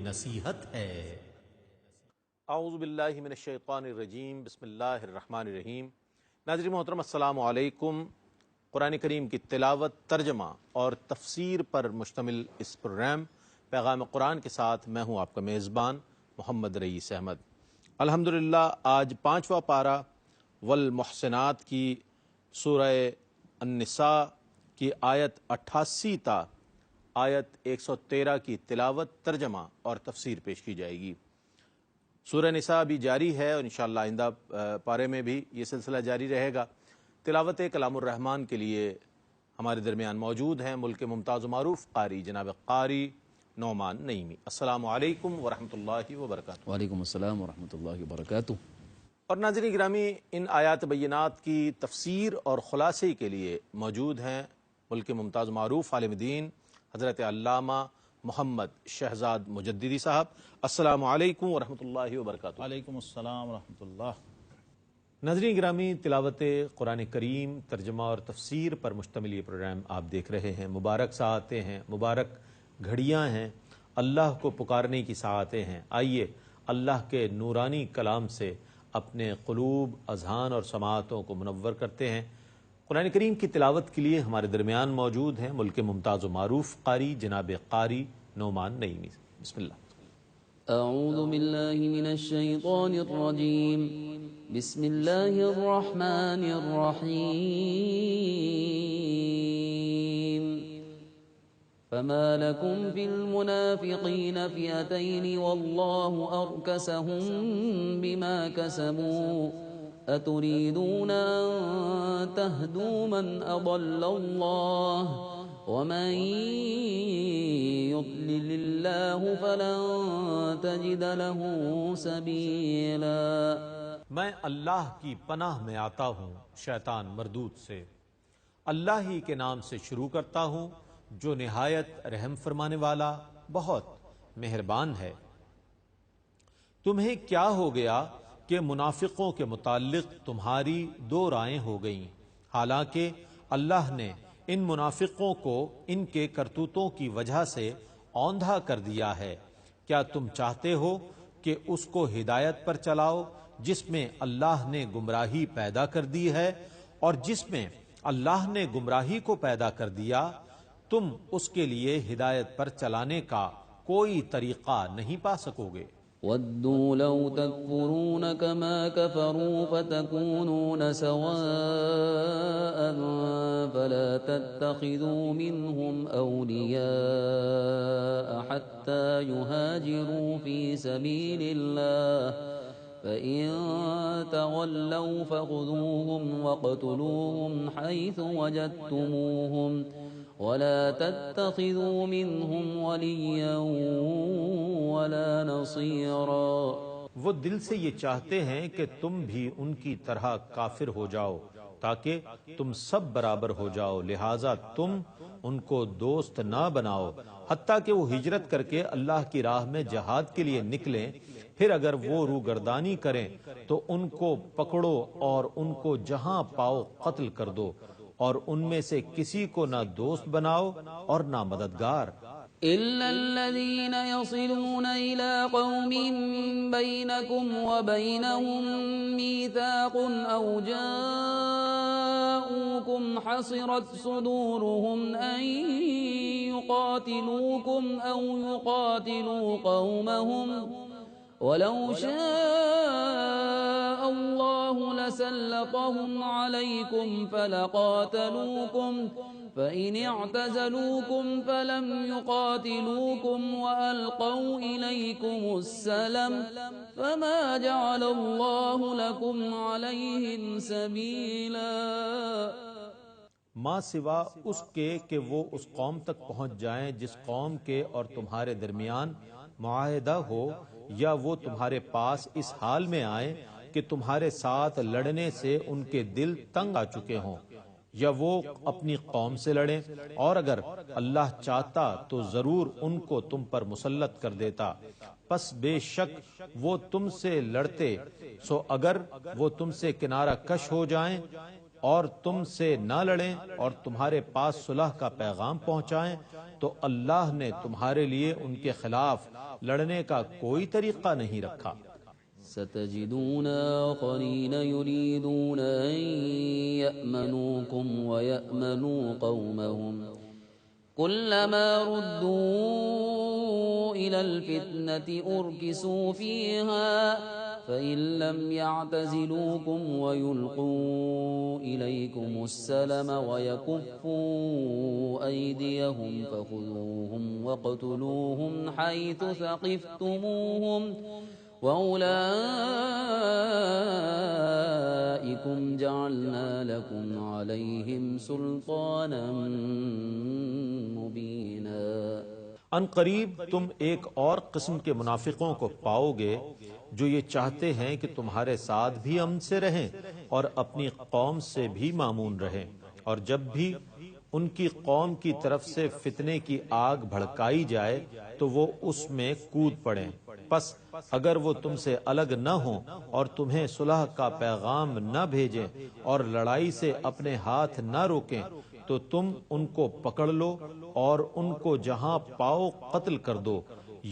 نصیحت ہے۔ اعوذ باللہ من الشیطان الرجیم، بسم اللہ الرحمن الرحیم۔ ناظرین محترم السلام علیکم۔ قرآن کریم کی تلاوت، ترجمہ اور تفسیر پر مشتمل اس پروگرام پیغام قرآن کے ساتھ میں ہوں آپ کا میزبان محمد رئیس احمد۔ الحمدللہ آج 5واں پارہ والمحسنات کی سورہ النساء کی آیت 88 تا آیت 113 کی تلاوت، ترجمہ اور تفسیر پیش کی جائے گی۔ سورہ نساء بھی جاری ہے اور انشاءاللہ آئندہ پارے میں بھی یہ سلسلہ جاری رہے گا۔ تلاوت کلام الرحمن کے لیے ہمارے درمیان موجود ہیں ملک ممتاز و معروف قاری جناب قاری نعمان نعیمی۔ السلام علیکم ورحمۃ اللہ وبرکاتہ۔ وعلیکم السلام ورحمۃ اللہ وبرکاتہ۔ اور ناظرین گرامی، ان آیات بینات کی تفسیر اور خلاصے کے لیے موجود ہیں ملک ممتاز و معروف عالم دین حضرت علامہ محمد شہزاد مجددی صاحب۔ السلام علیکم ورحمۃ اللہ وبرکاتہ۔ وعلیکم السلام ورحمۃ اللہ۔ ناظرین گرامی، تلاوت قرآن کریم، ترجمہ اور تفسیر پر مشتمل یہ پروگرام آپ دیکھ رہے ہیں۔ مبارک ساعتیں ہیں، مبارک گھڑیاں ہیں، اللہ کو پکارنے کی ساعتیں ہیں۔ آئیے اللہ کے نورانی کلام سے اپنے قلوب، اذہان اور سماعتوں کو منور کرتے ہیں۔ قرآن کریم کی تلاوت کے لیے ہمارے درمیان موجود ہیں ملک ممتاز و معروف قاری جناب قاری نعمان نعیمی۔ بسم اللہ۔ اعوذ باللہ من الشیطان الرجیم، بسم اللہ الرحمن الرحیم۔ فما لکم فی المنافقین فئتین واللہ ارکسہم بما کسبوا اتریدون ان تہدوا من اضل اللہ ومن يضلل اللہ فلن تجد له سبیلا۔ میں اللہ کی پناہ میں آتا ہوں شیطان مردود سے۔ اللہ ہی کے نام سے شروع کرتا ہوں جو نہایت رحم فرمانے والا، بہت مہربان ہے۔ تمہیں کیا ہو گیا کہ منافقوں کے متعلق تمہاری دو رائیں ہو گئیں، حالانکہ اللہ نے ان منافقوں کو ان کے کرتوتوں کی وجہ سے اوندھا کر دیا ہے۔ کیا تم چاہتے ہو کہ اس کو ہدایت پر چلاؤ جس میں اللہ نے گمراہی پیدا کر دی ہے، اور جس میں اللہ نے گمراہی کو پیدا کر دیا تم اس کے لیے ہدایت پر چلانے کا کوئی طریقہ نہیں پا سکو گے۔ وَدُّوا لَوْ تَكْفُرُونَ كَمَا كَفَرُوا فَتَكُونُونَ سَوَاءً فَلَا تَتَّخِذُوا مِنْهُمْ أَوْلِيَاءَ حَتَّى يُهَاجِرُوا فِي سَبِيلِ اللَّهِ فَإِن تَوَلَّوْا فَخُذُوهُمْ وَاقْتُلُوهُمْ حَيْثُ وَجَدتُّمُوهُمْ وَلَا تَتَّخِذُوا مِنْهُمْ وَلِيًّا وَلَا نَصِيرًا۔ وہ دل سے یہ چاہتے ہیں کہ تم بھی ان کی طرح کافر ہو جاؤ تاکہ تم سب برابر ہو جاؤ، لہٰذا تم ان کو دوست نہ بناؤ حتیٰ کہ وہ ہجرت کر کے اللہ کی راہ میں جہاد کے لیے نکلیں، پھر اگر وہ روگردانی کریں تو ان کو پکڑو اور ان کو جہاں پاؤ قتل کر دو، اور ان میں سے کسی کو نہ دوست بناؤ اور نہ مددگار۔ إِلَّا الَّذِينَ يَصِلُونَ إِلَىٰ قَوْمٍ بَيْنَكُمْ وَبَيْنَهُم مِّيثَاقٌ أَوْ جَاءُوكُمْ حَصِرَتْ صُدُورُهُمْ أَن يُقَاتِلُوكُمْ أَوْ يُقَاتِلُوا قَوْمَهُمْ وَلَوْ شَاءَ اللَّهُ لَسَلَّطَهُمْ عَلَيْكُمْ فَلَقَاتَلُوكُمْ فَإِنِ اعْتَزَلُوكُمْ فَلَمْ يُقَاتِلُوكُمْ وَأَلْقَوْا إِلَيْكُمُ السَّلَمَ فَمَا جَعَلَ اللَّهُ لَكُمْ عَلَيْهِمْ سَبِيلًا۔ ماں سوا اس کے کہ وہ اس قوم تک پہنچ جائیں جس قوم کے اور تمہارے درمیان معاہدہ ہو، یا وہ تمہارے پاس اس حال میں آئیں کہ تمہارے ساتھ لڑنے سے ان کے دل تنگ آ چکے ہوں، یا وہ اپنی قوم سے لڑیں، اور اگر اللہ چاہتا تو ضرور ان کو تم پر مسلط کر دیتا، پس بے شک وہ تم سے لڑتے، سو اگر وہ تم سے کنارہ کش ہو جائیں اور تم سے نہ لڑیں اور تمہارے پاس صلح کا پیغام پہنچائیں تو اللہ نے تمہارے لیے ان کے خلاف لڑنے کا کوئی طریقہ نہیں رکھا۔ ستجدون آخرین یریدون ان یأمنوکم ویأمنوا قومهم كلما ردوا إلى الفتنة أركسوا فيها فإن لم يعتزلوكم ويلقوا إليكم السلم ويكفوا أيديهم فخذوهم واقتلوهم حيث ثقفتموهم وأولئكم جعلنا لكم عليهم سلطانا مبينا۔ ان قریب تم ایک اور قسم کے منافقوں کو پاؤ گے جو یہ چاہتے ہیں کہ تمہارے ساتھ بھی امن سے رہیں اور اپنی قوم سے بھی مامون رہیں، اور جب بھی ان کی قوم کی طرف سے فتنے کی آگ بھڑکائی جائے تو وہ اس میں کود پڑیں۔ پس اگر وہ تم سے الگ نہ ہوں اور تمہیں صلح کا پیغام نہ بھیجیں اور لڑائی سے اپنے ہاتھ نہ روکیں تو تم ان کو پکڑ لو اور ان کو جہاں پاؤ قتل کر دو۔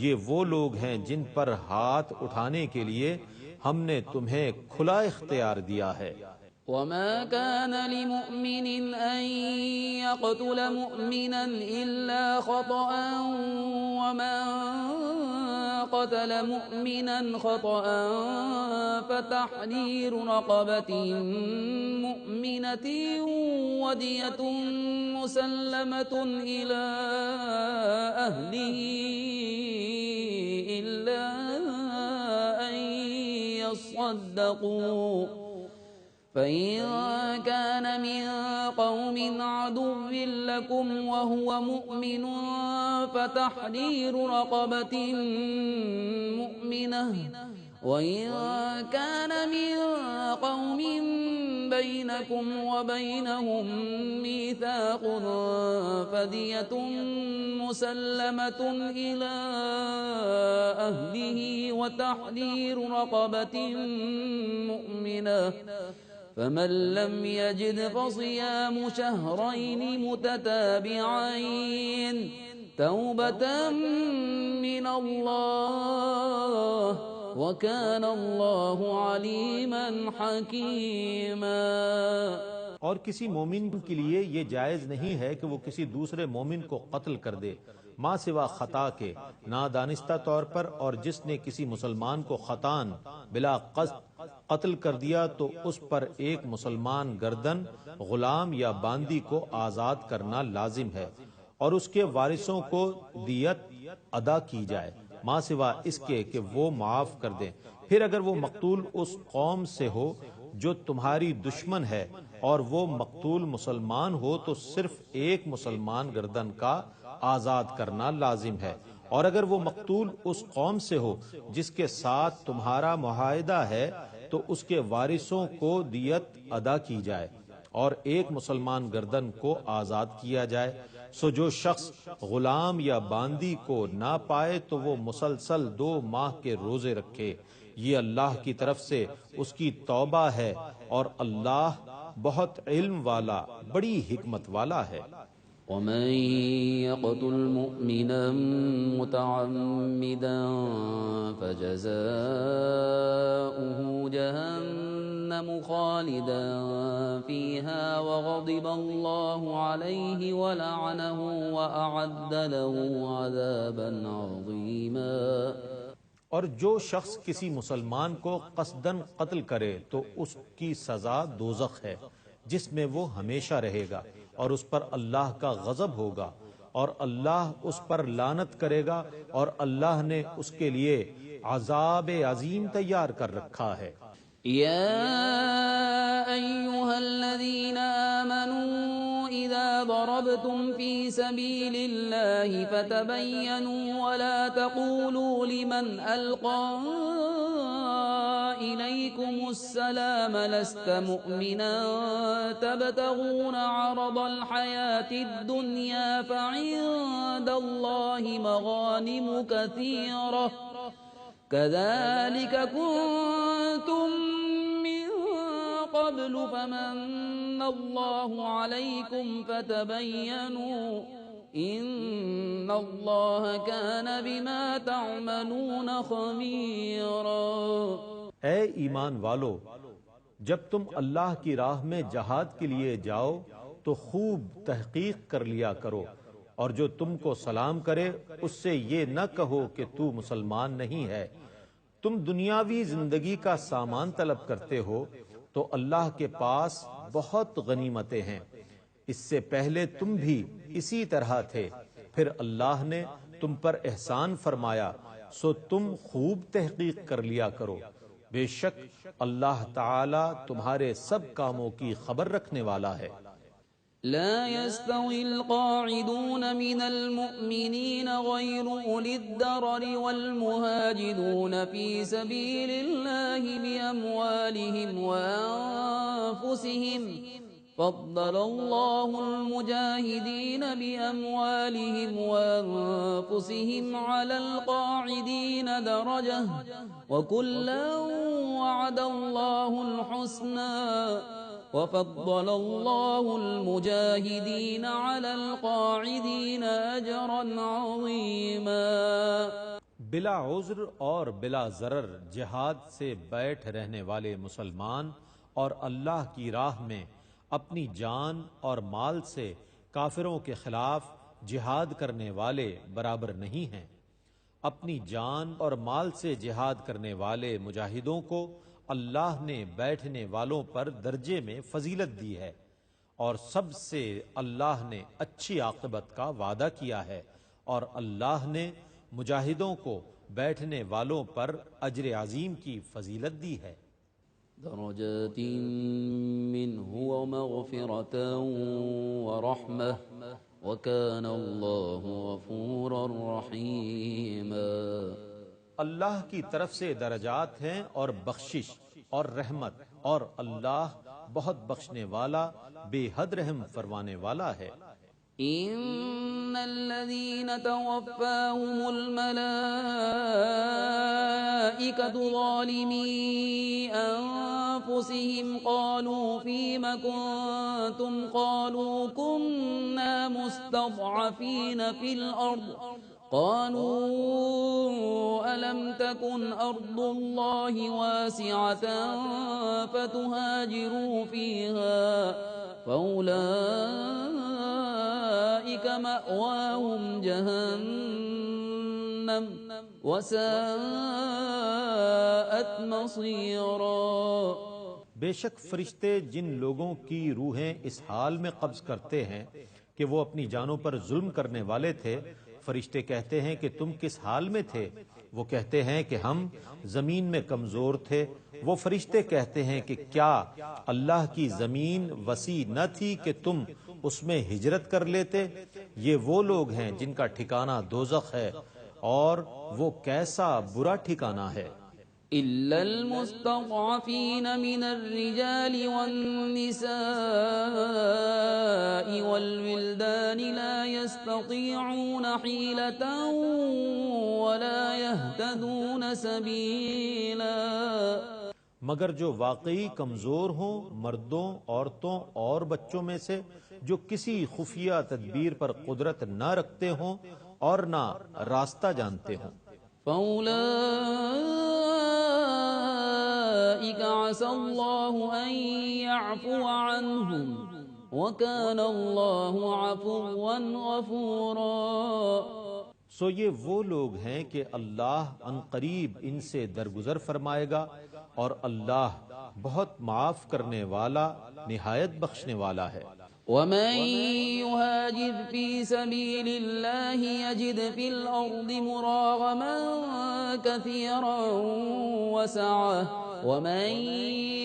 یہ وہ لوگ ہیں جن پر ہاتھ اٹھانے کے لیے ہم نے تمہیں کھلا اختیار دیا ہے۔ وما كان لمؤمن أن يقتل مؤمنا إلا خطأ ومن قتل مؤمنا خطأ فتحرير رقبة مؤمنة ودية مسلمة إلى أهله إلا أن يصدقوا فإن كان من قوم عدو لكم وهو مؤمن فتحرير رقبة مؤمنة وإن كان من قوم بينكم وبينهم ميثاق فدية مسلمة إلى أهله وتحرير رقبة مؤمنة فمن لم يجد فصيام شهرين متتابعين توبة من الله وَكَانَ اللَّهُ عَلِيمًا حَكِيمًا۔ اور کسی مومن کے لیے یہ جائز نہیں ہے کہ وہ کسی دوسرے مومن کو قتل کر دے ما سوا خطا کے، نادانستہ طور پر، اور جس نے کسی مسلمان کو خطان بلا قصد قتل کر دیا تو اس پر ایک مسلمان گردن، غلام یا باندی کو آزاد کرنا لازم ہے اور اس کے وارثوں کو دیت ادا کی جائے ما سوا اس کے کہ وہ معاف کر دیں۔ پھر اگر وہ مقتول اس قوم سے ہو جو تمہاری دشمن ہے اور وہ مقتول مسلمان ہو تو صرف ایک مسلمان گردن کا آزاد کرنا لازم ہے، اور اگر وہ مقتول اس قوم سے ہو جس کے ساتھ تمہارا معاہدہ ہے تو اس کے وارثوں کو دیت ادا کی جائے اور ایک مسلمان گردن کو آزاد کیا جائے۔ سو جو شخص غلام یا باندی کو نہ پائے تو وہ مسلسل 2 ماہ کے روزے رکھے، یہ اللہ کی طرف سے اس کی توبہ ہے اور اللہ بہت علم والا، بڑی حکمت والا ہے۔ ومن يقتل مؤمنا متعمدا فجزاؤه جهنم خالدا فيها وغضب الله عليه ولعنه وأعد له عذابا عظيما۔ اور جو شخص کسی مسلمان کو قصدن قتل کرے تو اس کی سزا دوزخ ہے جس میں وہ ہمیشہ رہے گا اور اس پر اللہ کا غضب ہوگا اور اللہ اس پر لعنت کرے گا اور اللہ نے اس کے لیے عذاب عظیم تیار کر رکھا ہے۔ يا أيها الذين آمنوا إذا ضربتم في سبيل الله فتبينوا ولا تقولوا لمن ألقى إليكم السلام لست مؤمنا تبتغون عرض الحياة الدنيا فعند الله مغانم كثيرة كذلك كنتم من قبل فمن الله عليكم فتبينوا إن الله كان بما تعملون خبيرا۔ اے ایمان والو، جب تم اللہ کی راہ میں جہاد کے لیے جاؤ تو خوب تحقیق کر لیا کرو، اور جو تم کو سلام کرے اس سے یہ نہ کہو کہ تو مسلمان نہیں ہے۔ تم دنیاوی زندگی کا سامان طلب کرتے ہو تو اللہ کے پاس بہت غنیمتیں ہیں، اس سے پہلے تم بھی اسی طرح تھے، پھر اللہ نے تم پر احسان فرمایا، سو تم خوب تحقیق کر لیا کرو، بے شک اللہ تعالی تمہارے سب کاموں کی خبر رکھنے والا ہے۔ لا يستوي القاعدون من المؤمنين غير أولي الضرر والمهاجرون في سبيل الله بأموالهم وأنفسهم فضل الله المجاهدين بأموالهم وأنفسهم على القاعدين درجة وكلا وعد الله الحسنى وفضل الله المجاهدين على القاعدين أجرا عظيما۔ بلا عذر اور بلا ضرر جہاد سے بیٹھ رہنے والے مسلمان اور اللہ کی راہ میں اپنی جان اور مال سے کافروں کے خلاف جہاد کرنے والے برابر نہیں ہیں۔ اپنی جان اور مال سے جہاد کرنے والے مجاہدوں کو اللہ نے بیٹھنے والوں پر درجے میں فضیلت دی ہے، اور سب سے اللہ نے اچھی عاقبت کا وعدہ کیا ہے، اور اللہ نے مجاہدوں کو بیٹھنے والوں پر اجر عظیم کی فضیلت دی ہے۔ درجات منه ومغفرة ورحمة وكان الله غفورا رحيما۔ اللہ کی طرف سے درجات ہیں اور بخشش اور رحمت، اور اللہ بہت بخشنے والا، بے حد رحم فرمانے والا ہے۔ إن الذين توفاهم الملائكة ظالمي أنفسهم قالوا فيم كنتم قالوا كنا مستضعفين في الأرض قالوا ألم تكن أرض الله واسعة فتهاجروا فيها فأولئك مأواهم جهنم وساءت مصيرا۔ بے شک فرشتے جن لوگوں کی روحیں اس حال میں قبض کرتے ہیں کہ وہ اپنی جانوں پر ظلم کرنے والے تھے، فرشتے کہتے ہیں کہ تم کس حال میں تھے؟ وہ کہتے ہیں کہ ہم زمین میں کمزور تھے۔ وہ فرشتے کہتے ہیں کہ کیا اللہ کی زمین وسیع نہ تھی کہ تم اس میں ہجرت کر لیتے؟ یہ وہ لوگ ہیں جن کا ٹھکانہ دوزخ ہے، اور وہ کیسا برا ٹھکانہ ہے۔ إلا المستضعفين من الرجال والنساء والولدان لا يستطيعون حيلة ولا يهتدون سبيلا۔ مگر جو واقعی کمزور ہوں، مردوں، عورتوں اور بچوں میں سے جو کسی خفیہ تدبیر پر قدرت نہ رکھتے ہوں اور نہ راستہ جانتے ہوں، فأولئك عسى الله أن يعفو عنهم وكان الله عفوا غفورا۔ سو یہ وہ لوگ ہیں کہ اللہ عنقریب ان سے درگزر فرمائے گا، اور اللہ بہت معاف کرنے والا، نہایت بخشنے والا ہے۔ ومن يهاجر في سبيل الله يجد في الأرض مراغما كثيرا وسعة ومن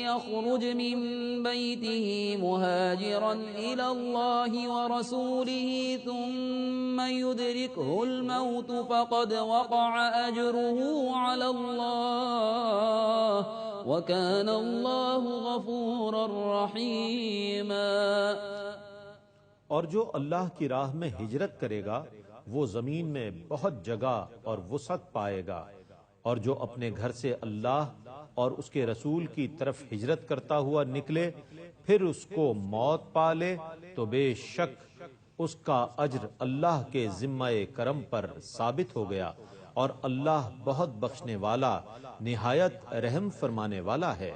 يخرج من بيته مهاجرا إلى الله ورسوله ثم يدركه الموت فقد وقع أجره على الله وكان الله غفورا رحيما۔ اور جو اللہ کی راہ میں ہجرت کرے گا وہ زمین میں بہت جگہ اور وسعت پائے گا، اور جو اپنے گھر سے اللہ اور اس کے رسول کی طرف ہجرت کرتا ہوا نکلے پھر اس کو موت پالے تو بے شک اس کا اجر اللہ کے ذمہ کرم پر ثابت ہو گیا، اور اللہ بہت بخشنے والا نہایت رحم فرمانے والا ہے۔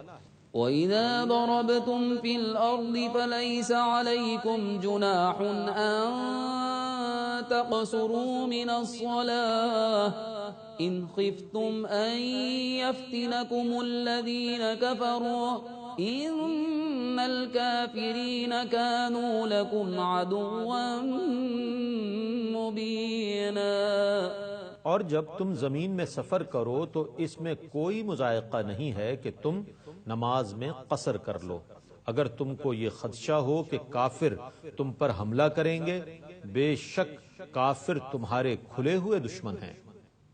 وَإِذَا ضَرَبْتُمْ فِي الْأَرْضِ فَلَيْسَ عَلَيْكُمْ جُنَاحٌ أَن تَقْصُرُوا مِنَ الصَّلَاةِ إِنْ خِفْتُمْ أَن يَفْتِنَكُمُ الَّذِينَ كَفَرُوا إِنَّ الْكَافِرِينَ كَانُوا لَكُمْ عَدُوًّا مُبِينًا۔ اور جب تم زمین میں سفر کرو تو اس میں کوئی مضائقہ نہیں ہے کہ تم نماز میں قصر کر لو، اگر تم کو یہ خدشہ ہو کہ کافر تم پر حملہ کریں گے، بے شک کافر تمہارے کھلے ہوئے دشمن ہیں۔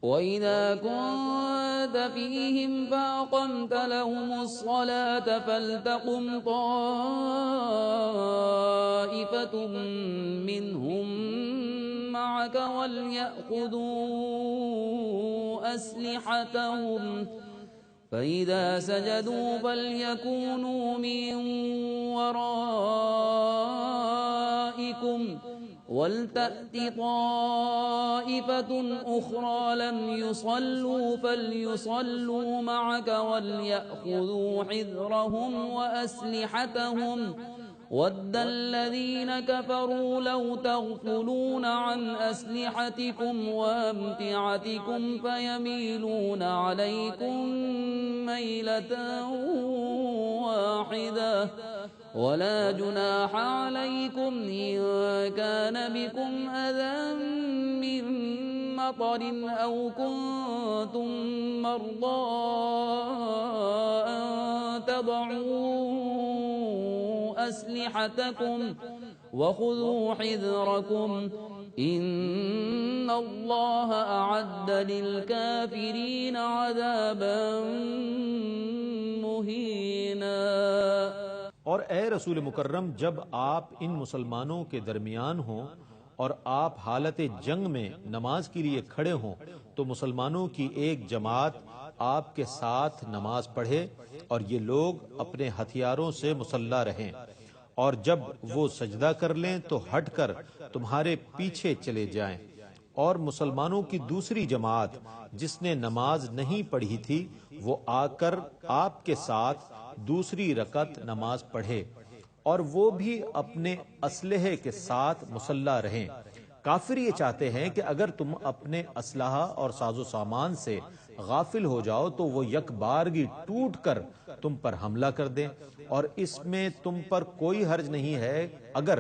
وَإِذَا كُنتَ فِيهِمْ فَأَقَمْتَ لَهُمُ الصَّلَاةَ فَلْتَقُمْ طَائِفَةٌ مِّنْهُمْ مَعَكَ وَلْيَأْخُذُوا أَسْلِحَتَهُمْ فَإِذَا سَجَدُوا فَلْيَكُونُوا مِنْ وَرَائِكُمْ وَلْتَأْتِ طَائِفَةٌ أُخْرَى لَمْ يُصَلُّوا فَلْيُصَلُّوا مَعَكَ وَلْيَأْخُذُوا حِذْرَهُمْ وَأَسْلِحَتَهُمْ وَدَّ الَّذِينَ كَفَرُوا لَوْ تَغْفُلُونَ عَنْ أَسْلِحَتِكُمْ وَأَمْتِعَتِكُمْ فَيَمِيلُونَ عَلَيْكُمْ مَيْلَةً وَاحِدَةً وَلَا جُنَاحَ عَلَيْكُمْ إِن كَانَ بِكُمْ أَذًى مِّن مَّطَرٍ أَوْ كُنتُم مَّرْضَىٰ أَن تَضَعُوا أَسْلِحَتَكُمْ وَخُذُوا حِذْرَكُمْ إِنَّ اللَّهَ أَعَدَّ لِلْكَافِرِينَ عَذَابًا مُّهِينًا۔ اور اے رسول مکرم، جب آپ ان مسلمانوں کے درمیان ہوں اور آپ حالت جنگ میں نماز کے لیے کھڑے ہوں تو مسلمانوں کی ایک جماعت آپ کے ساتھ نماز پڑھے اور یہ لوگ اپنے ہتھیاروں سے مسلح رہیں، اور جب وہ سجدہ کر لیں تو ہٹ کر تمہارے پیچھے چلے جائیں، اور مسلمانوں کی دوسری جماعت جس نے نماز نہیں پڑھی تھی وہ آ کر آپ کے ساتھ دوسری رکعت نماز پڑھے، اور وہ بھی اپنے اسلحے کے ساتھ مسلح رہیں۔ کافر یہ چاہتے ہیں کہ اگر تم اپنے اسلحہ اور ساز و سامان سے غافل ہو جاؤ تو وہ یک بارگی ٹوٹ کر تم پر حملہ کر دیں، اور اس میں تم پر کوئی حرج نہیں ہے اگر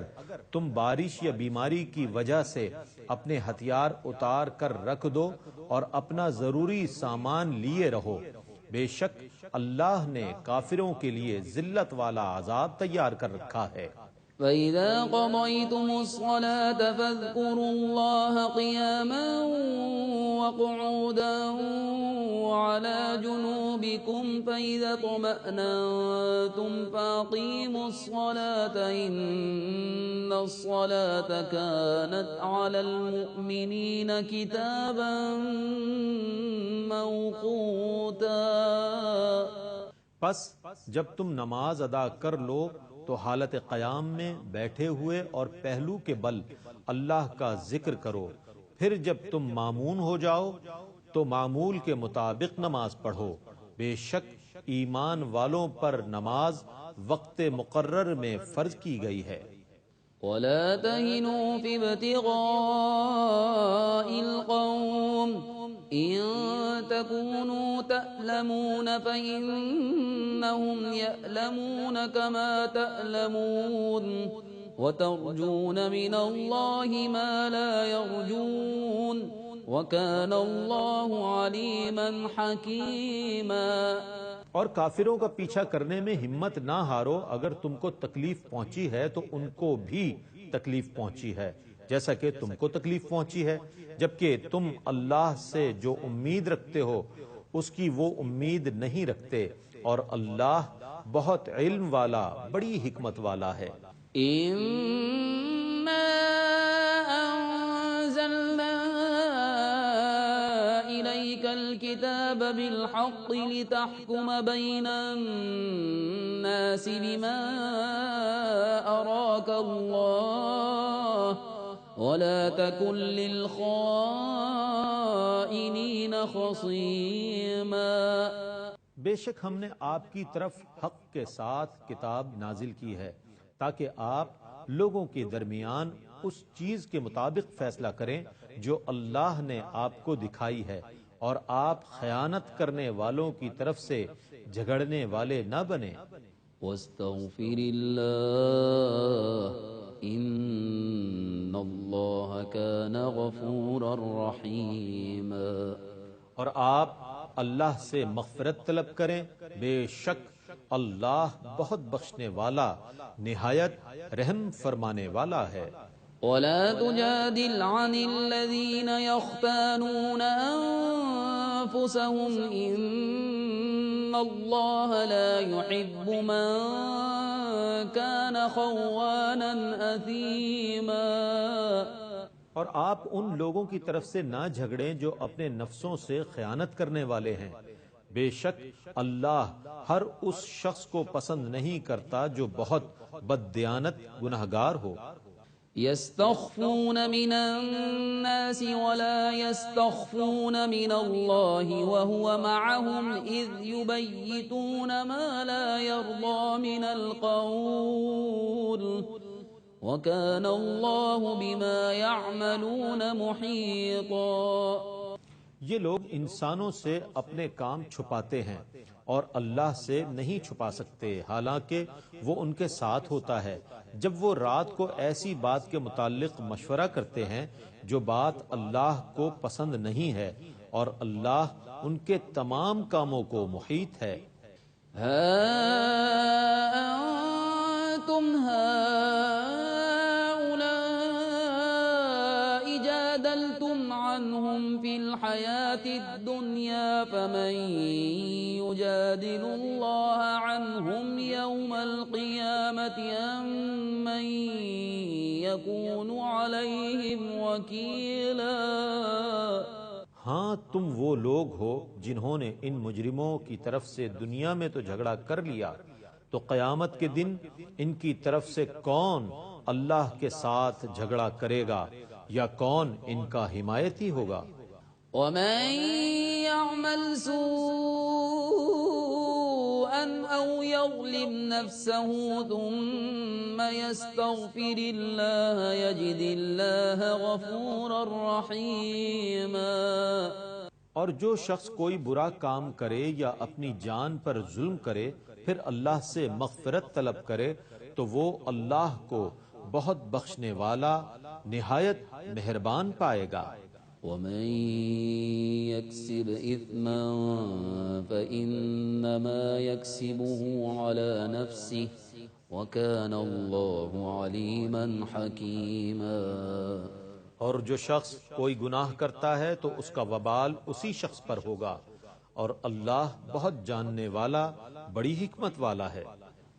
تم بارش یا بیماری کی وجہ سے اپنے ہتھیار اتار کر رکھ دو اور اپنا ضروری سامان لیے رہو، بے شک اللہ نے کافروں کے لیے ذلت والا عذاب تیار کر رکھا ہے۔ فَإِذَا قَضَيْتُمُ الصَّلَاةَ فَاذْكُرُوا اللَّهَ قِيَامًا وَقُعُودًا وَعَلَى جُنُوبِكُمْ فَإِذَا اطْمَأْنَنتُمْ فَأَقِيمُوا الصَّلَاةَ إِنَّ الصَّلَاةَ كَانَتْ عَلَى الْمُؤْمِنِينَ كِتَابًا مَّوْقُوتًا۔ پس جب تم نماز ادا کر لو تو حالت قیام میں بیٹھے ہوئے اور پہلو کے بل اللہ کا ذکر کرو، پھر جب تم مامون ہو جاؤ تو معمول کے مطابق نماز پڑھو، بے شک ایمان والوں پر نماز وقت مقرر میں فرض کی گئی ہے۔ وَلَا تَهِنُوا فِي ابْتِغَاءِ الْقَوْمِ إِن تَكُونُوا تَأْلَمُونَ فَإِنَّهُمْ يَأْلَمُونَ كَمَا تَأْلَمُونَ وَتَرْجُونَ مِنَ اللَّهِ مَا لَا يَرْجُونَ وَكَانَ اللَّهُ عَلِيمًا حَكِيمًا۔ اور کافروں کا پیچھا کرنے میں ہمت نہ ہارو، اگر تم کو تکلیف پہنچی ہے تو ان کو بھی تکلیف پہنچی ہے جیسا کہ تم کو تکلیف پہنچی ہے، جبکہ تم اللہ سے جو امید رکھتے ہو اس کی وہ امید نہیں رکھتے، اور اللہ بہت علم والا بڑی حکمت والا ہے۔ إِنَّا أَنزَلْنَا إِلَيْكَ إليك الكتاب بالحق لتحكم بين الناس بما أراك الله ولا تكن للخائنين خصيما۔ بے شک ہم نے آپ کی طرف حق کے ساتھ کتاب نازل کی ہے تاکہ آپ لوگوں کے درمیان اس چیز کے مطابق فیصلہ کریں جو اللہ نے آپ کو دکھائی ہے، اور آپ خیانت کرنے والوں کی طرف سے جھگڑنے والے نہ بنیں۔ واستغفر اللہ ان اللہ کان غفورا رحیما۔ اور آپ اللہ سے مغفرت طلب کریں، بے شک اللہ بہت بخشنے والا نہایت رحم فرمانے والا ہے۔ ولا تجادل عن الذين يختانون أنفسهم إن الله لا يحب من كان خوانا أثيما۔ اور آپ ان لوگوں کی طرف سے نہ جھگڑیں جو اپنے نفسوں سے خیانت کرنے والے ہیں، بے شک اللہ ہر اس شخص کو پسند نہیں کرتا جو بہت بددیانت گناہگار ہو۔ يستخفون من الناس ولا يستخفون من الله وهو معهم إذ يبيتون ما لا يرضى من القول وكان الله بما يعملون محيطا۔ یہ لوگ انسانوں سے اپنے کام چھپاتے ہیں اور اللہ سے نہیں چھپا سکتے، حالانکہ وہ ان کے ساتھ ہوتا ہے جب وہ رات کو ایسی بات کے متعلق مشورہ کرتے ہیں جو بات اللہ کو پسند نہیں ہے، اور اللہ ان کے تمام کاموں کو محیط ہے۔ ها أنتم هؤلاء جادلتم عنهم في الحياة الدنيا فمن يجادل الله عنهم يوم القيامة أم من يكون عليهم وكيلا۔ ہاں تم وہ لوگ ہو جنہوں نے ان مجرموں کی طرف سے دنیا میں تو جھگڑا کر لیا، تو قیامت کے دن ان کی طرف سے کون اللہ کے ساتھ جھگڑا کرے گا، یا کون ان کا حمایتی ہوگا؟ ومن يعمل سوءا أو يظلم نفسه ثم يستغفر الله يجد الله غفورا رحيما۔ اور جو شخص کوئی برا کام کرے یا اپنی جان پر ظلم کرے پھر اللہ سے مغفرت طلب کرے تو وہ اللہ کو بہت بخشنے والا نہایت مہربان پائے گا۔ ومن يكسب إثما فإنما يكسبه على نفسه وكان الله عليما حكيما۔ اور جو شخص کوئی گناہ کرتا ہے تو اس کا وبال اسی شخص پر ہوگا، اور اللہ بہت جاننے والا بڑی حکمت والا ہے۔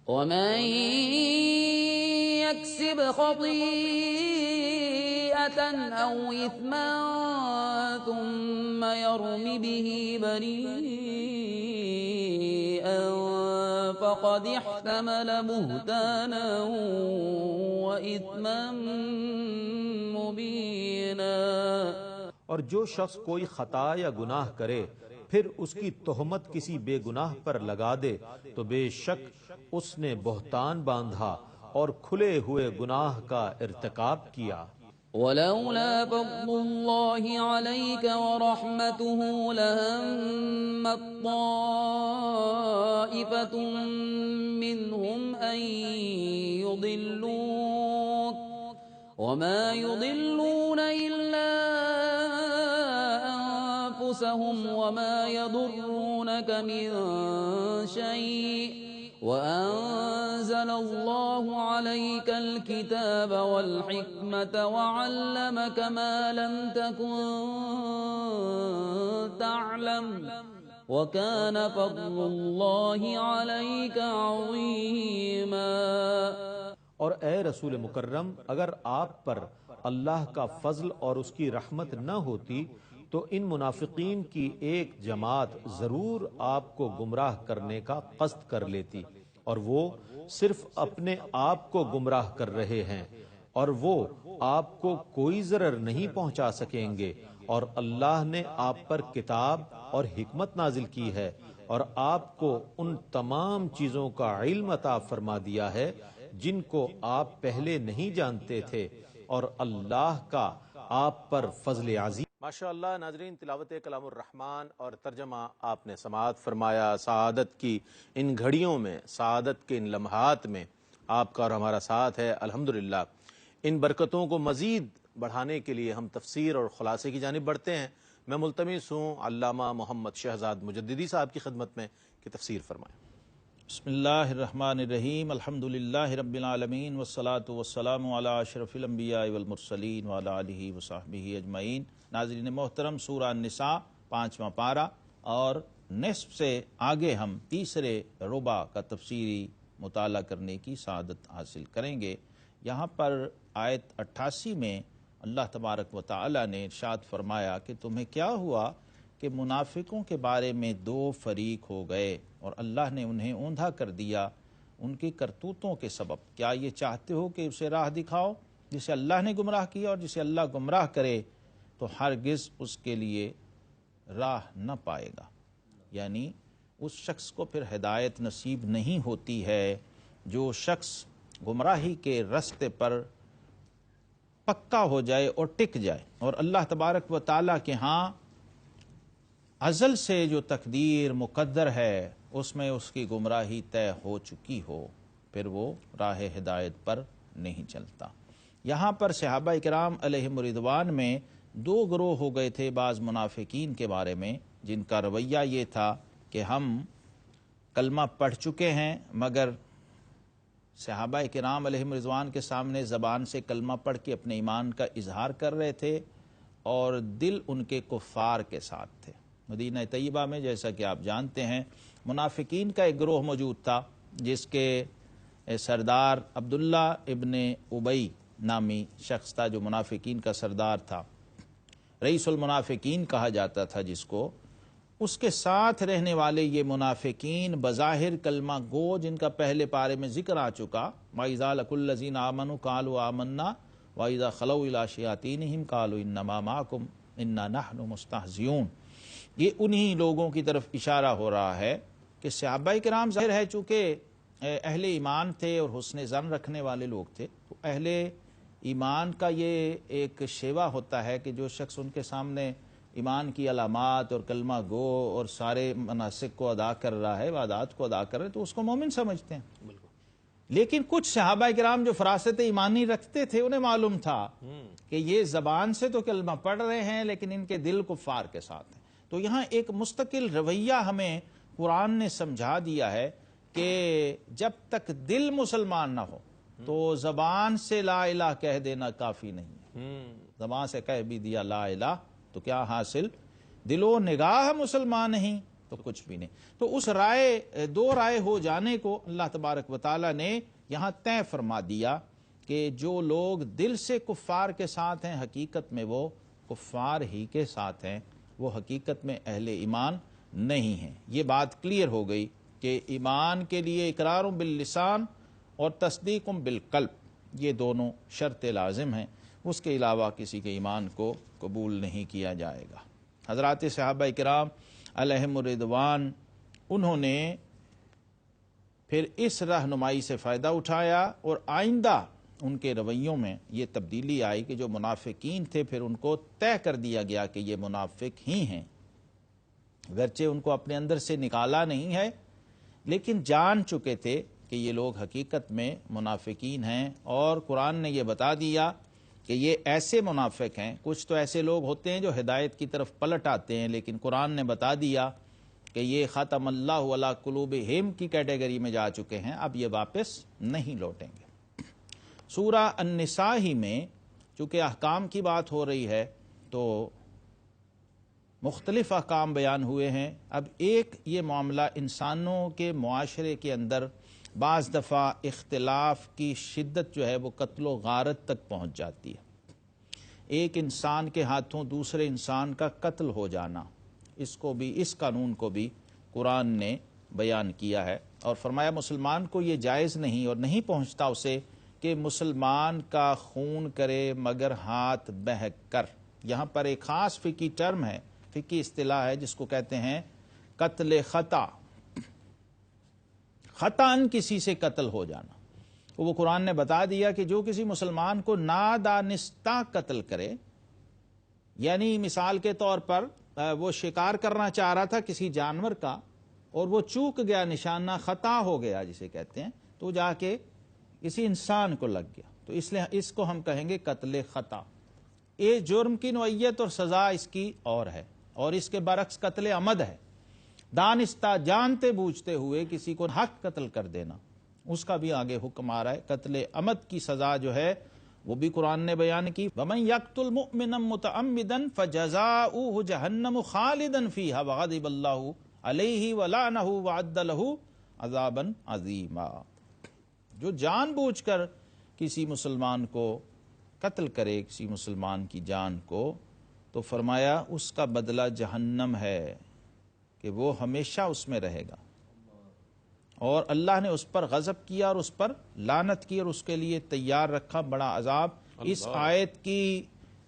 ومن يكسب خطيئة أو إثما ثم يرم به بريئا فقد احتمل بهتانا وإثما مبينا۔ اور جو شخص کوئی خطا یا گناہ کرے پھر اس کی تہمت کسی بے گناہ پر لگا دے تو بے شک اس نے بہتان باندھا اور کھلے ہوئے گناہ کا ارتکاب کیا۔ ولولا فضل الله عليك ورحمته لهم طائفة منهم أن يضلوك وما يضلون إلا أنفسهم وما يضرونك من شيء وأنزل الله عليك الكتاب والحكمة وعلمك ما لم تكن تعلم وكان فضل الله عليك عظيما۔ اور اے رسول مکرم، اگر آپ پر اللہ کا فضل اور اس کی رحمت نہ ہوتی تو ان منافقین کی ایک جماعت ضرور آپ کو گمراہ کرنے کا قصد کر لیتی، اور وہ صرف اپنے آپ کو گمراہ کر رہے ہیں، اور وہ آپ کو کوئی ضرر نہیں پہنچا سکیں گے، اور اللہ نے آپ پر کتاب اور حکمت نازل کی ہے، اور آپ کو ان تمام چیزوں کا علم عطا فرما دیا ہے جن کو آپ پہلے نہیں جانتے تھے، اور اللہ کا آپ پر فضل عظیم۔ ماشاء اللہ ناظرین، تلاوت کلام الرحمن اور ترجمہ آپ نے سماعت فرمایا۔ سعادت کی ان گھڑیوں میں، سعادت کے ان لمحات میں آپ کا اور ہمارا ساتھ ہے الحمدللہ۔ ان برکتوں کو مزید بڑھانے کے لیے ہم تفسیر اور خلاصے کی جانب بڑھتے ہیں۔ میں ملتمس ہوں علامہ محمد شہزاد مجددی صاحب کی خدمت میں کہ تفسیر فرمائیں۔ بسم اللہ الرحمن الرحیم، الحمدللہ رب العالمین، والصلاة والسلام علی اشرف الانبیاء والمرسلین وعلی آلہ وصحبہ اجمعین۔ ناظرین محترم، سورہ النساء 5واں پارہ اور نصف سے آگے ہم تیسرے ربع کا تفسیری مطالعہ کرنے کی سعادت حاصل کریں گے۔ یہاں پر آیت 88 میں اللہ تبارک و تعالی نے ارشاد فرمایا کہ تمہیں کیا ہوا کہ منافقوں کے بارے میں دو فریق ہو گئے اور اللہ نے انہیں اوندھا کر دیا ان کی کرتوتوں کے سبب۔ کیا یہ چاہتے ہو کہ اسے راہ دکھاؤ جسے اللہ نے گمراہ کیا، اور جسے اللہ گمراہ کرے تو ہرگز اس کے لیے راہ نہ پائے گا، یعنی اس شخص کو پھر ہدایت نصیب نہیں ہوتی ہے جو شخص گمراہی کے رستے پر پکا ہو جائے اور ٹک جائے، اور اللہ تبارک و تعالیٰ کے ہاں ازل سے جو تقدیر مقدر ہے اس میں اس کی گمراہی طے ہو چکی ہو، پھر وہ راہ ہدایت پر نہیں چلتا۔ یہاں پر صحابہ کرام علیہم رضوان میں دو گروہ ہو گئے تھے بعض منافقین کے بارے میں، جن کا رویہ یہ تھا کہ ہم کلمہ پڑھ چکے ہیں، مگر صحابہ کرام علیہم رضوان کے سامنے زبان سے کلمہ پڑھ کے اپنے ایمان کا اظہار کر رہے تھے اور دل ان کے کفار کے ساتھ تھے۔ مدینہ طیبہ میں جیسا کہ آپ جانتے ہیں منافقین کا ایک گروہ موجود تھا جس کے سردار عبداللہ ابن ابی نامی شخص تھا، جو منافقین کا سردار تھا، رئیس المنافقین کہا جاتا تھا جس کو۔ اس کے ساتھ رہنے والے یہ منافقین بظاہر کلمہ گو، جن کا پہلے پارے میں ذکر آ چکا، وَإِذَا لَقُوا الَّذِينَ آمَنُوا قَالُوا آمَنَّا وَإِذَا خَلَوْا إِلَىٰ شَيَاطِينِهِمْ قَالُوا إِنَّمَا مَعَكُمْ إِنَّا نَحْنُ مُسْتَهْزِئُونَ۔ یہ انہی لوگوں کی طرف اشارہ ہو رہا ہے کہ صحابہ کرام ظاہر ہے چونکہ اہل ایمان تھے اور حسن ظن رکھنے والے لوگ تھے، تو اہل ایمان کا یہ ایک شیوا ہوتا ہے کہ جو شخص ان کے سامنے ایمان کی علامات اور کلمہ گو اور سارے مناسک کو ادا کر رہا ہے، عبادات کو ادا کر رہا ہے، تو اس کو مومن سمجھتے ہیں۔ لیکن کچھ صحابہ کرام جو فراست ایمانی رکھتے تھے انہیں معلوم تھا کہ یہ زبان سے تو کلمہ پڑھ رہے ہیں لیکن ان کے دل کفار کے ساتھ ہیں۔ تو یہاں ایک مستقل رویہ ہمیں قرآن نے سمجھا دیا ہے کہ جب تک دل مسلمان نہ ہو تو زبان سے لا الہ کہہ دینا کافی نہیں ہے۔ زبان سے کہہ بھی دیا لا الہ تو کیا حاصل، دل و نگاہ مسلمان نہیں تو کچھ بھی نہیں۔ تو اس دو رائے ہو جانے کو اللہ تبارک و تعالی نے یہاں طے فرما دیا کہ جو لوگ دل سے کفار کے ساتھ ہیں حقیقت میں وہ کفار ہی کے ساتھ ہیں، وہ حقیقت میں اہل ایمان نہیں ہیں۔ یہ بات کلیئر ہو گئی کہ ایمان کے لیے اقرار باللسان اور تصدیق بالقلب، یہ دونوں شرط لازم ہیں، اس کے علاوہ کسی کے ایمان کو قبول نہیں کیا جائے گا۔ حضرات صحابہ کرام علیہم الرضوان انہوں نے پھر اس رہنمائی سے فائدہ اٹھایا اور آئندہ ان کے رویوں میں یہ تبدیلی آئی کہ جو منافقین تھے پھر ان کو طے کر دیا گیا کہ یہ منافق ہی ہیں، اگرچہ ان کو اپنے اندر سے نکالا نہیں ہے لیکن جان چکے تھے کہ یہ لوگ حقیقت میں منافقین ہیں، اور قرآن نے یہ بتا دیا کہ یہ ایسے منافق ہیں۔ کچھ تو ایسے لوگ ہوتے ہیں جو ہدایت کی طرف پلٹ آتے ہیں، لیکن قرآن نے بتا دیا کہ یہ ختم اللہ علی قلوبہم کی کیٹیگری میں جا چکے ہیں، اب یہ واپس نہیں لوٹیں گے۔ سورہ النساء ہی میں چونکہ احکام کی بات ہو رہی ہے تو مختلف احکام بیان ہوئے ہیں۔ اب ایک یہ معاملہ انسانوں کے معاشرے کے اندر بعض دفعہ اختلاف کی شدت جو ہے وہ قتل و غارت تک پہنچ جاتی ہے۔ ایک انسان کے ہاتھوں دوسرے انسان کا قتل ہو جانا، اس قانون کو بھی قرآن نے بیان کیا ہے، اور فرمایا مسلمان کو یہ جائز نہیں اور نہیں پہنچتا اسے کہ مسلمان کا خون کرے مگر ہاتھ بہک کر۔ یہاں پر ایک خاص فقہی ٹرم ہے، فقہی اصطلاح ہے جس کو کہتے ہیں قتل خطا، خطاً کسی سے قتل ہو جانا۔ وہ قرآن نے بتا دیا کہ جو کسی مسلمان کو نادانستہ قتل کرے، یعنی مثال کے طور پر وہ شکار کرنا چاہ رہا تھا کسی جانور کا اور وہ چوک گیا، نشانہ خطا ہو گیا جسے کہتے ہیں، تو جا کے کسی انسان کو لگ گیا، تو اس لیے اس کو ہم کہیں گے قتل خطا۔ یہ جرم کی نوعیت اور سزا اس کی اور ہے، اور اس کے برعکس قتل عمد ہے، دانستہ جانتے بوجھتے ہوئے کسی کو حق قتل کر دینا، اس کا بھی آگے حکم آ رہا ہے۔ قتل عمد کی سزا جو ہے وہ بھی قرآن نے بیان کی، وَمَن يَقْتُلْ مُؤْمِنًا مُتَعَمِّدًا فَجَزَاؤُهُ جَهَنَّمُ خَالِدًا فِيهَا وَغَضِبَ اللَّهُ عَلَيْهِ وَلَعْنَهُ وَعَدَّ لَهُ عَذَابًا عَظِيمًا۔ جو جان بوجھ کر کسی مسلمان کو قتل کرے، کسی مسلمان کی جان کو، تو فرمایا اس کا بدلہ جہنم ہے کہ وہ ہمیشہ اس میں رہے گا، اور اللہ نے اس پر غضب کیا اور اس پر لعنت کی اور اس کے لیے تیار رکھا بڑا عذاب۔ اس آیت کی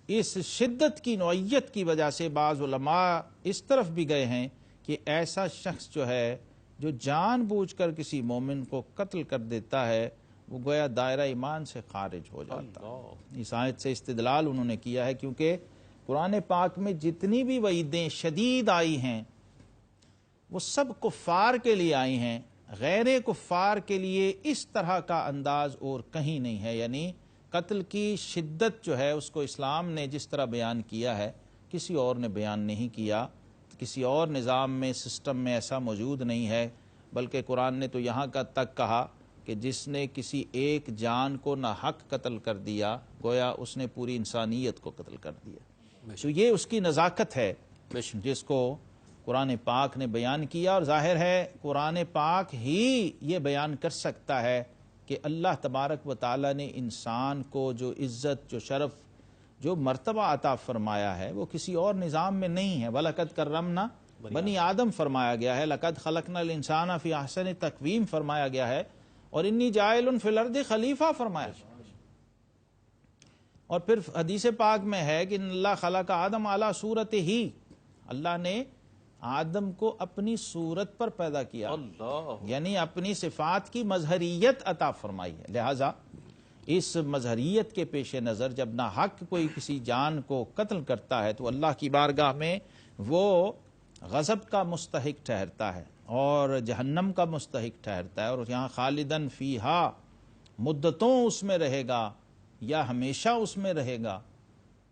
اس شدت کی نوعیت کی وجہ سے بعض علماء اس طرف بھی گئے ہیں کہ ایسا شخص جو ہے جو جان بوجھ کر کسی مومن کو قتل کر دیتا ہے وہ گویا دائرہ ایمان سے خارج ہو جاتا ہے۔ اس آیت سے استدلال انہوں نے کیا ہے کیونکہ قرآن پاک میں جتنی بھی وعیدیں شدید آئی ہیں وہ سب کفار کے لیے آئی ہیں، غیر کفار کے لیے اس طرح کا انداز اور کہیں نہیں ہے، یعنی قتل کی شدت جو ہے اس کو اسلام نے جس طرح بیان کیا ہے کسی اور نے بیان نہیں کیا، کسی اور نظام میں سسٹم میں ایسا موجود نہیں ہے، بلکہ قرآن نے تو یہاں کا تک کہا کہ جس نے کسی ایک جان کو ناحق قتل کر دیا گویا اس نے پوری انسانیت کو قتل کر دیا۔ تو یہ اس کی نزاکت ہے جس کو قرآن پاک نے بیان کیا، اور ظاہر ہے قرآن پاک ہی یہ بیان کر سکتا ہے کہ اللہ تبارک و تعالی نے انسان کو جو عزت، جو شرف، جو مرتبہ عطا فرمایا ہے وہ کسی اور نظام میں نہیں ہے۔ وَلَقَدْ كَرَّمْنَا بنی آدم فرمایا گیا ہے، لَقَدْ خَلَقْنَا الْإِنسَانَ فِي أَحْسَنِ تَقْوِيمٍ فرمایا گیا ہے، اور انی جاعل فی الارض خلیفہ فرمایا گیا۔ اور پھر حدیث پاک میں ہے کہ ان اللہ خلق آدم علی صورتہ ہی، اللہ نے آدم کو اپنی صورت پر پیدا کیا، یعنی اپنی صفات کی مظہریت عطا فرمائی ہے۔ لہذا اس مظہریت کے پیش نظر جب ناحق کوئی کسی جان کو قتل کرتا ہے تو اللہ کی بارگاہ میں وہ غضب کا مستحق ٹھہرتا ہے اور جہنم کا مستحق ٹھہرتا ہے، اور یہاں خالدن فیہا مدتوں اس میں رہے گا یا ہمیشہ اس میں رہے گا،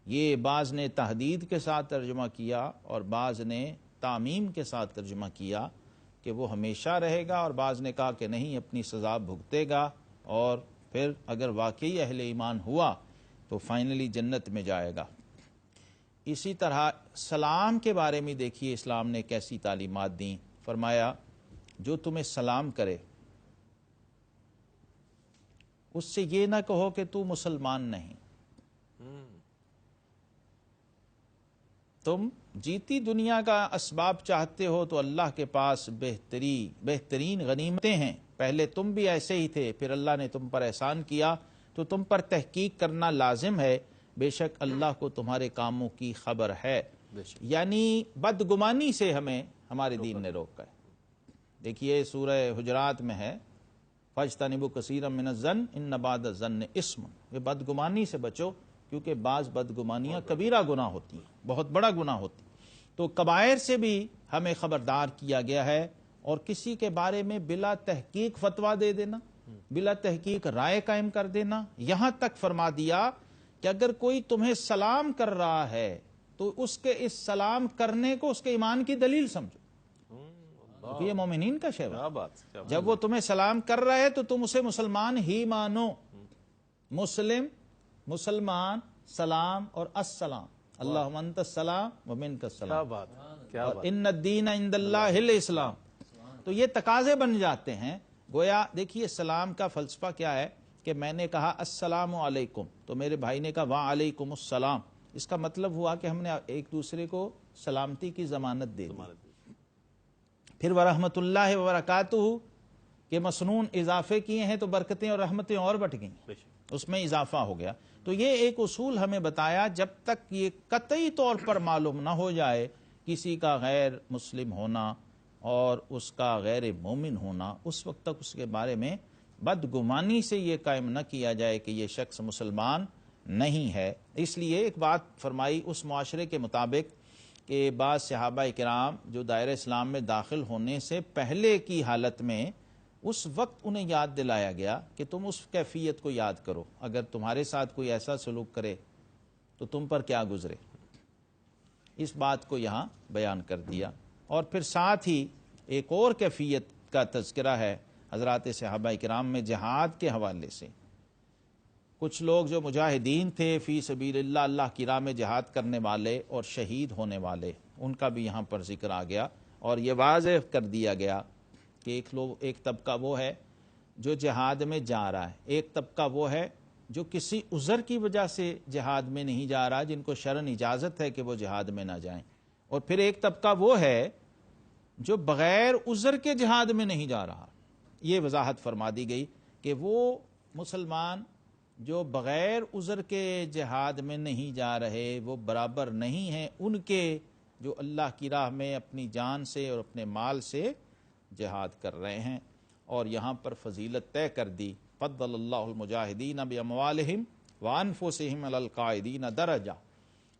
یہ بعض نے تحدید کے ساتھ ترجمہ کیا اور بعض نے تعمیم کے ساتھ ترجمہ کیا کہ وہ ہمیشہ رہے گا، اور بعض نے کہا کہ نہیں اپنی سزا بھگتے گا، اور پھر اگر واقعی اہل ایمان ہوا تو فائنلی جنت میں جائے گا۔ اسی طرح سلام کے بارے میں دیکھیے اسلام نے کیسی تعلیمات دیں۔ فرمایا جو تمہیں سلام کرے اس سے یہ نہ کہو کہ تو مسلمان نہیں، تم جیتی دنیا کا اسباب چاہتے ہو تو اللہ کے پاس بہترین غنیمتیں ہیں، پہلے تم بھی ایسے ہی تھے، پھر اللہ نے تم پر احسان کیا تو تم پر تحقیق کرنا لازم ہے، بے شک اللہ کو تمہارے کاموں کی خبر ہے۔ یعنی بدگمانی سے ہمیں ہمارے دین نے روکا ہے۔ دیکھیے سورہ حجرات میں ہے فَاجْتَنِبُوا كَثِيرًا مِّنَ الظَّنِّ إِنَّ بَعْضَ الظَّنِّ إِثْمٌ، یہ بدگمانی سے بچو کیونکہ بعض بدگمانیاں کبیرہ گناہ ہوتی ہیں، بہت بڑا گناہ ہوتی ہیں۔ تو کبائر سے بھی ہمیں خبردار کیا گیا ہے، اور کسی کے بارے میں بلا تحقیق فتویٰ دے دینا، بلا تحقیق رائے قائم کر دینا، یہاں تک فرما دیا کہ اگر کوئی تمہیں سلام کر رہا ہے تو اس کے اس سلام کرنے کو اس کے ایمان کی دلیل سمجھو، کیونکہ یہ مومنین کا شعبہ، جب وہ تمہیں سلام کر رہا ہے تو تم اسے مسلمان ہی مانو۔ مسلم، مسلمان، سلام اور السلام، اللہم انت السلام و منک السلام، ان الدین عند اللہ الاسلام، تو یہ تقاضے بن جاتے ہیں۔ گویا دیکھیے سلام کا فلسفہ کیا ہے کہ میں نے کہا السلام علیکم تو میرے بھائی نے کہا وعلیکم السلام، اس کا مطلب ہوا کہ ہم نے ایک دوسرے کو سلامتی کی ضمانت دے دی۔ پھر ورحمۃ اللہ وبرکاتہ کہ مسنون اضافے کیے ہیں تو برکتیں اور رحمتیں اور بٹ گئیں، اس میں اضافہ ہو گیا۔ تو یہ ایک اصول ہمیں بتایا، جب تک یہ قطعی طور پر معلوم نہ ہو جائے کسی کا غیر مسلم ہونا اور اس کا غیر مومن ہونا، اس وقت تک اس کے بارے میں بدگمانی سے یہ قائم نہ کیا جائے کہ یہ شخص مسلمان نہیں ہے۔ اس لیے ایک بات فرمائی اس معاشرے کے مطابق کہ بعض صحابہ کرام جو دائرہ اسلام میں داخل ہونے سے پہلے کی حالت میں اس وقت انہیں یاد دلایا گیا کہ تم اس کیفیت کو یاد کرو، اگر تمہارے ساتھ کوئی ایسا سلوک کرے تو تم پر کیا گزرے، اس بات کو یہاں بیان کر دیا۔ اور پھر ساتھ ہی ایک اور کیفیت کا تذکرہ ہے حضرات صحابہ کرام میں جہاد کے حوالے سے۔ کچھ لوگ جو مجاہدین تھے فی سبیل اللہ، اللہ کی راہ میں جہاد کرنے والے اور شہید ہونے والے، ان کا بھی یہاں پر ذکر آ گیا، اور یہ واضح کر دیا گیا کہ ایک طبقہ وہ ہے جو جہاد میں جا رہا ہے، ایک طبقہ وہ ہے جو کسی عذر کی وجہ سے جہاد میں نہیں جا رہا، جن کو شرعاً اجازت ہے کہ وہ جہاد میں نہ جائیں، اور پھر ایک طبقہ وہ ہے جو بغیر عذر کے جہاد میں نہیں جا رہا۔ یہ وضاحت فرما دی گئی کہ وہ مسلمان جو بغیر عذر کے جہاد میں نہیں جا رہے وہ برابر نہیں ہیں ان کے جو اللہ کی راہ میں اپنی جان سے اور اپنے مال سے جہاد کر رہے ہیں۔ اور یہاں پر فضیلت طے کر دی، فضل اللہ المجاہدین باموالہم وانفسہم علی القاعدین درجہ،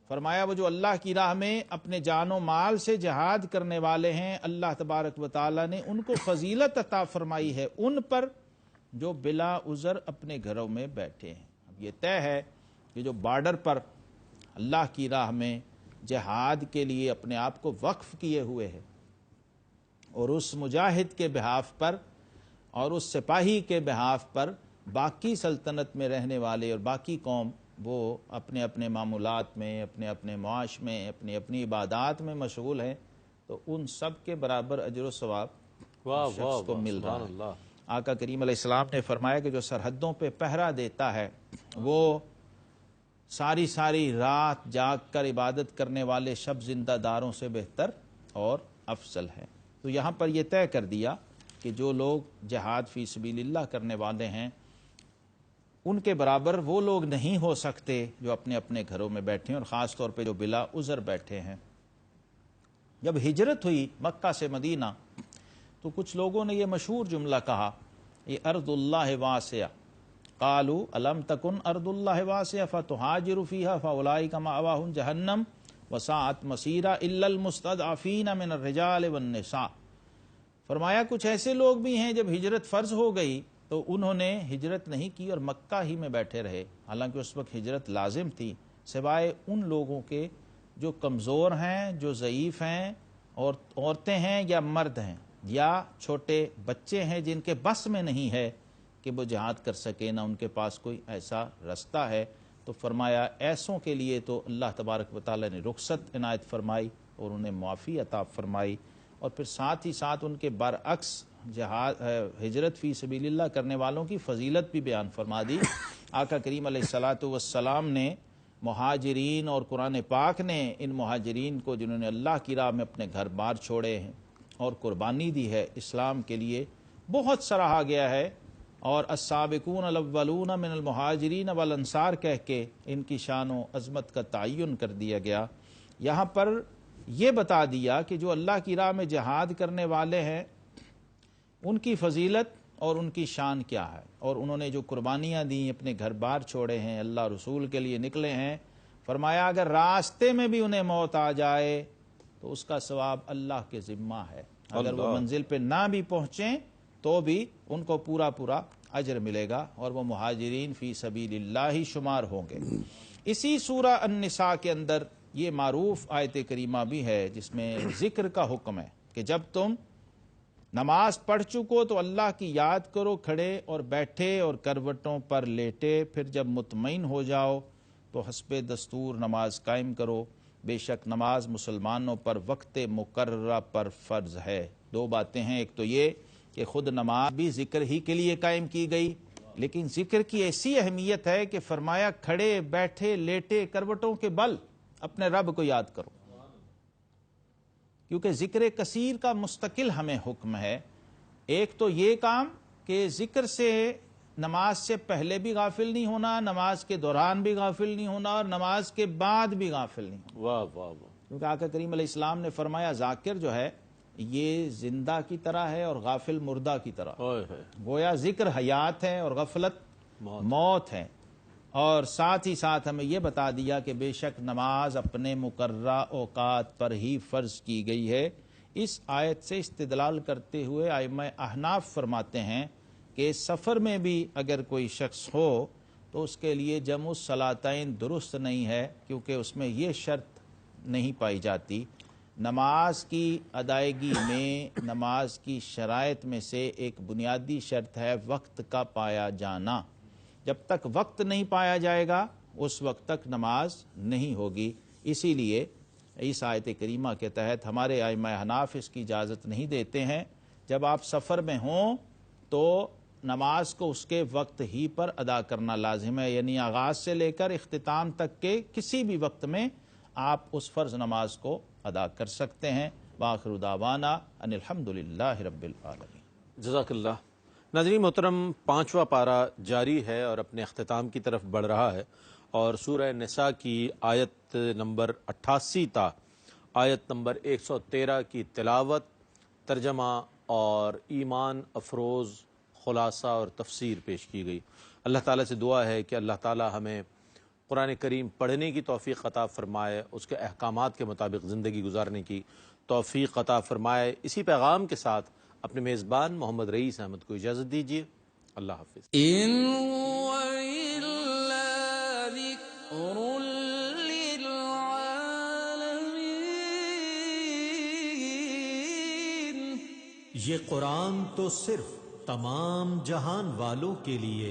فرمایا وہ جو اللہ کی راہ میں اپنے جان و مال سے جہاد کرنے والے ہیں، اللہ تبارک و تعالی نے ان کو فضیلت عطا فرمائی ہے ان پر جو بلا عذر اپنے گھروں میں بیٹھے ہیں۔ اب یہ طے ہے کہ جو بارڈر پر اللہ کی راہ میں جہاد کے لیے اپنے آپ کو وقف کیے ہوئے ہیں، اور اس مجاہد کے بہاف پر اور اس سپاہی کے بہاف پر باقی سلطنت میں رہنے والے اور باقی قوم وہ اپنے اپنے معمولات میں، اپنے اپنے معاش میں، اپنی اپنی عبادات میں مشغول ہیں، تو ان سب کے برابر اجر و ثواب شخص کو مل رہا ہے۔ آقا کریم علیہ السلام نے فرمایا کہ جو سرحدوں پہ پہرا دیتا ہے وہ ساری ساری رات جاگ کر عبادت کرنے والے شب زندہ داروں سے بہتر اور افضل ہے۔ تو یہاں پر یہ طے کر دیا کہ جو لوگ جہاد فی سبیل اللہ کرنے والے ہیں ان کے برابر وہ لوگ نہیں ہو سکتے جو اپنے اپنے گھروں میں بیٹھے ہیں، اور خاص طور پہ جو بلا عذر بیٹھے ہیں۔ جب ہجرت ہوئی مکہ سے مدینہ تو کچھ لوگوں نے یہ مشہور جملہ کہا، یہ ارض اللہ واسعہ، قالوا الم تکن ارض اللہ واسعہ فتہاجروا فیہا فاولئک مأواہم جہنم وساءت مصیرا الا المستضعفین من الرجال والنساء۔ فرمایا کچھ ایسے لوگ بھی ہیں جب ہجرت فرض ہو گئی تو انہوں نے ہجرت نہیں کی اور مکہ ہی میں بیٹھے رہے، حالانکہ اس وقت ہجرت لازم تھی، سوائے ان لوگوں کے جو کمزور ہیں، جو ضعیف ہیں، اور عورتیں ہیں یا مرد ہیں یا چھوٹے بچے ہیں جن کے بس میں نہیں ہے کہ وہ جہاد کر سکے، نہ ان کے پاس کوئی ایسا رستہ ہے۔ تو فرمایا ایسوں کے لیے تو اللہ تبارک و تعالی نے رخصت عنایت فرمائی اور انہیں معافی عطا فرمائی، اور پھر ساتھ ہی ساتھ ان کے برعکس جہاد ہجرت فی سبیل اللہ کرنے والوں کی فضیلت بھی بیان فرما دی۔ آقا کریم علیہ الصلاۃ والسلام نے مہاجرین اور قرآن پاک نے ان مہاجرین کو جنہوں نے اللہ کی راہ میں اپنے گھر بار چھوڑے ہیں اور قربانی دی ہے اسلام کے لیے، بہت سراہا گیا ہے، اور السابقون الاولون من المہاجرین والانصار کہہ کے ان کی شان و عظمت کا تعین کر دیا گیا۔ یہاں پر یہ بتا دیا کہ جو اللہ کی راہ میں جہاد کرنے والے ہیں ان کی فضیلت اور ان کی شان کیا ہے، اور انہوں نے جو قربانیاں دیں، اپنے گھر بار چھوڑے ہیں، اللہ رسول کے لیے نکلے ہیں، فرمایا اگر راستے میں بھی انہیں موت آ جائے تو اس کا ثواب اللہ کے ذمہ ہے، اگر وہ منزل پہ نہ بھی پہنچیں تو بھی ان کو پورا پورا اجر ملے گا، اور وہ مہاجرین فی سبیل اللہ ہی شمار ہوں گے۔ اسی سورہ النساء کے اندر یہ معروف آیت کریمہ بھی ہے جس میں ذکر کا حکم ہے کہ جب تم نماز پڑھ چکو تو اللہ کی یاد کرو کھڑے اور بیٹھے اور کروٹوں پر لیٹے، پھر جب مطمئن ہو جاؤ تو حسب دستور نماز قائم کرو، بے شک نماز مسلمانوں پر وقت مقررہ پر فرض ہے۔ دو باتیں ہیں، ایک تو یہ کہ خود نماز بھی ذکر ہی کے لیے قائم کی گئی، لیکن ذکر کی ایسی اہمیت ہے کہ فرمایا کھڑے بیٹھے لیٹے کروٹوں کے بل اپنے رب کو یاد کرو، کیونکہ ذکر کثیر کا مستقل ہمیں حکم ہے۔ ایک تو یہ کام کہ ذکر سے نماز سے پہلے بھی غافل نہیں ہونا، نماز کے دوران بھی غافل نہیں ہونا، اور نماز کے بعد بھی غافل نہیں ہونا۔ واہ واہ واہ، کیونکہ آقا کریم علیہ السلام نے فرمایا ذاکر جو ہے یہ زندہ کی طرح ہے اور غافل مردہ کی طرح، گویا ذکر حیات ہے اور غفلت موت ہے۔ اور ساتھ ہی ساتھ ہمیں یہ بتا دیا کہ بے شک نماز اپنے مقررہ اوقات پر ہی فرض کی گئی ہے۔ اس آیت سے استدلال کرتے ہوئے ائمہ احناف فرماتے ہیں کہ سفر میں بھی اگر کوئی شخص ہو تو اس کے لیے جمع الصلاتین درست نہیں ہے، کیونکہ اس میں یہ شرط نہیں پائی جاتی۔ نماز کی ادائیگی میں نماز کی شرائط میں سے ایک بنیادی شرط ہے وقت کا پایا جانا۔ جب تک وقت نہیں پایا جائے گا اس وقت تک نماز نہیں ہوگی۔ اسی لیے اس آیت کریمہ کے تحت ہمارے ائمہ احناف اس کی اجازت نہیں دیتے ہیں، جب آپ سفر میں ہوں تو نماز کو اس کے وقت ہی پر ادا کرنا لازم ہے، یعنی آغاز سے لے کر اختتام تک کے کسی بھی وقت میں آپ اس فرض نماز کو ادا کر سکتے ہیں۔ وآخر دعوانا ان الحمدللہ رب العالمین۔ جزاک اللہ۔ ناظرین محترم، 5واں پارہ جاری ہے اور اپنے اختتام کی طرف بڑھ رہا ہے، اور سورہ نساء کی آیت نمبر 88 تا آیت نمبر 113 کی تلاوت، ترجمہ اور ایمان افروز خلاصہ اور تفسیر پیش کی گئی۔ اللہ تعالیٰ سے دعا ہے کہ اللہ تعالیٰ ہمیں قرآن کریم پڑھنے کی توفیق عطا فرمائے، اس کے احکامات کے مطابق زندگی گزارنے کی توفیق عطا فرمائے۔ اسی پیغام کے ساتھ اپنے میزبان محمد رئیس احمد کو اجازت دیجیے۔ اللہ حافظ۔ إن هو إلا ذكر للعالمين۔ یہ قرآن تو صرف تمام جہان والوں کے لیے